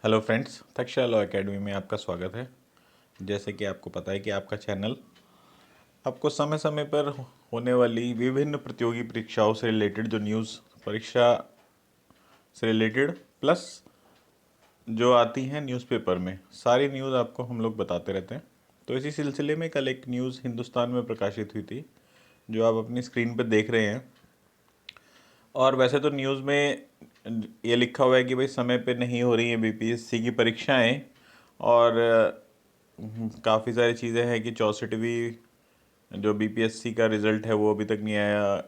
Hello friends, Takshashila law academy में आपका स्वागत है। जैसे कि आपको पता है कि आपका चैनल आपको समय समय पर होने वाली विभिन्न प्रतियोगी परीक्षाओं से रिलेटेड जो न्यूज़ परीक्षा से रिलेटेड प्लस जो आती हैं न्यूज़पेपर में सारी न्यूज़ आपको हम लोग बताते रहते हैं। तो इसी सिलसिले में कल एक न्यूज़ हिंदुस्तान में प्रकाशित हुई थी जो आप अपनी स्क्रीन पर देख रहे हैं। और वैसे तो न्यूज़ में ये लिखा हुआ है कि भाई समय पे नहीं हो रही हैं बीपीएससी की परीक्षाएं और काफ़ी सारी चीज़ें हैं कि 64वीं जो बीपीएससी का रिज़ल्ट है वो अभी तक नहीं आया,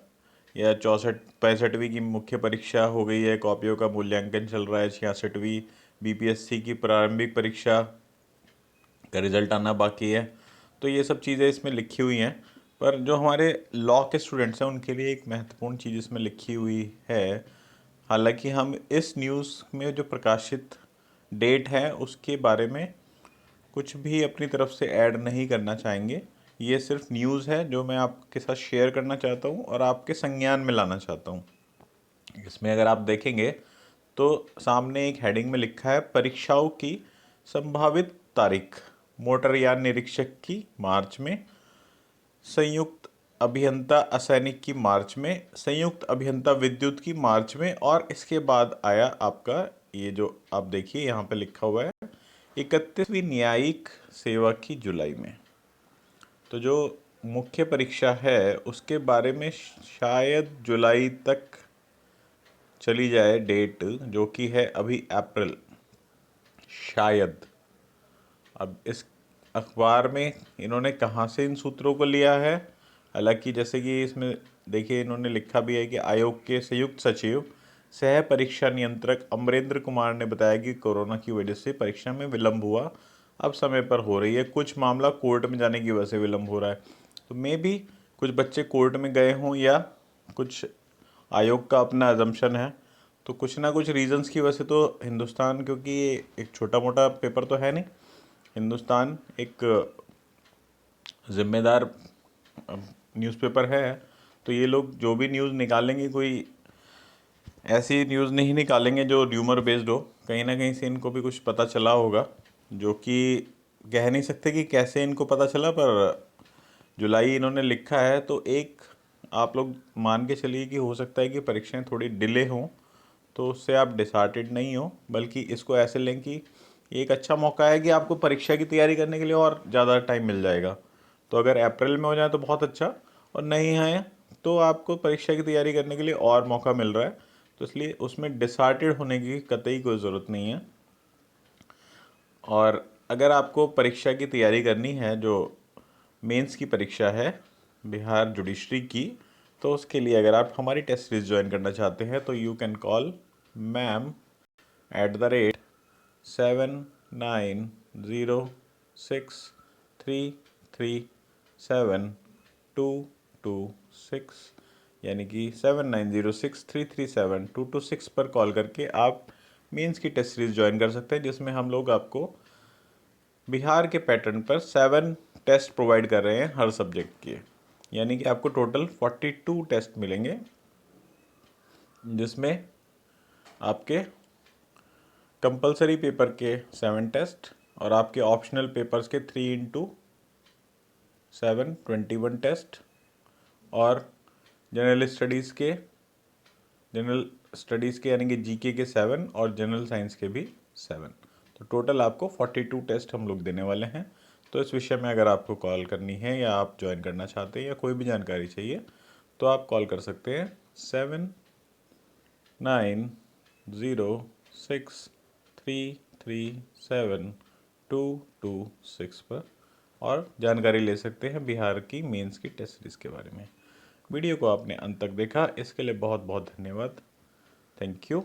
या 65वीं की मुख्य परीक्षा हो गई है, कॉपियों का मूल्यांकन चल रहा है, 66वीं बीपीएससी की प्रारंभिक परीक्षा का रिज़ल्ट आना बाकी है। तो ये सब चीज़ें इसमें लिखी हुई हैं। पर जो हमारे लॉ के स्टूडेंट्स हैं उनके लिए एक महत्वपूर्ण चीज़ इसमें लिखी हुई है। हालांकि हम इस न्यूज़ में जो प्रकाशित डेट है उसके बारे में कुछ भी अपनी तरफ से ऐड नहीं करना चाहेंगे। ये सिर्फ न्यूज़ है जो मैं आपके साथ शेयर करना चाहता हूँ और आपके संज्ञान में लाना चाहता हूँ। इसमें अगर आप देखेंगे तो सामने एक हेडिंग में लिखा है परीक्षाओं की संभावित तारीख। मोटर यान निरीक्षक की मार्च में, संयुक्त अभियंता असैनिक की मार्च में, संयुक्त अभियंता विद्युत की मार्च में, और इसके बाद आया आपका ये जो आप देखिए यहाँ पे लिखा हुआ है 31वीं न्यायिक सेवा की जुलाई में। तो जो मुख्य परीक्षा है उसके बारे में शायद जुलाई तक चली जाए डेट, जो कि है अभी अप्रैल शायद। अब इस अखबार में इन्होंने कहाँ से इन सूत्रों को लिया है, हालांकि जैसे कि इसमें देखिए इन्होंने लिखा भी है कि आयोग के संयुक्त सचिव सह परीक्षा नियंत्रक अमरेंद्र कुमार ने बताया कि कोरोना की वजह से परीक्षा में विलंब हुआ, अब समय पर हो रही है। कुछ मामला कोर्ट में जाने की वजह से विलंब हो रहा है। तो मे भी कुछ बच्चे कोर्ट में गए हों या कुछ आयोग का अपना अजम्पशन है। तो कुछ ना कुछ रीजंस की वजह से तो हिंदुस्तान, क्योंकि ये एक छोटा मोटा पेपर तो है नहीं, हिंदुस्तान एक ज़िम्मेदार न्यूज़पेपर है। तो ये लोग जो भी न्यूज़ निकालेंगे कोई ऐसी न्यूज़ नहीं निकालेंगे जो र्यूमर बेस्ड हो। कहीं ना कहीं से इनको भी कुछ पता चला होगा, जो कि कह नहीं सकते कि कैसे इनको पता चला, पर जुलाई इन्होंने लिखा है तो एक आप लोग मान के चलिए कि हो सकता है कि परीक्षाएं थोड़ी डिले हों। तो उससे आप डिसहार्टेड नहीं हो, बल्कि इसको ऐसे लें कि एक अच्छा मौका है कि आपको परीक्षा की तैयारी करने के लिए और ज़्यादा टाइम मिल जाएगा। तो अगर अप्रैल में हो जाए तो बहुत अच्छा, और नहीं है तो आपको परीक्षा की तैयारी करने के लिए और मौका मिल रहा है। तो इसलिए उसमें डिसहार्टेड होने की कतई कोई ज़रूरत नहीं है। और अगर आपको परीक्षा की तैयारी करनी है जो मेंस की परीक्षा है बिहार जुडिशरी की, तो उसके लिए अगर आप हमारी टेस्ट सीरीज ज्वाइन करना चाहते हैं तो यू कैन कॉल मैम@7906337226, यानी कि 7906337226 पर कॉल करके आप मेंस की टेस्ट सीरीज ज्वाइन कर सकते हैं, जिसमें हम लोग आपको बिहार के पैटर्न पर 7 टेस्ट प्रोवाइड कर रहे हैं हर सब्जेक्ट के। यानी कि आपको टोटल 42 टेस्ट मिलेंगे, जिसमें आपके कंपलसरी पेपर के 7 टेस्ट और आपके ऑप्शनल पेपर्स के 3 × 7 21 टेस्ट, और जनरल स्टडीज़ के यानी कि जीके के 7 और जनरल साइंस के भी 7। तो टोटल आपको 42 टेस्ट हम लोग देने वाले हैं। तो इस विषय में अगर आपको कॉल करनी है या आप ज्वाइन करना चाहते हैं या कोई भी जानकारी चाहिए तो आप कॉल कर सकते हैं 7906337226 पर, और जानकारी ले सकते हैं बिहार की मेंस की टेस्ट सीरीज़ के बारे में। वीडियो को आपने अंत तक देखा इसके लिए बहुत बहुत धन्यवाद। Thank you.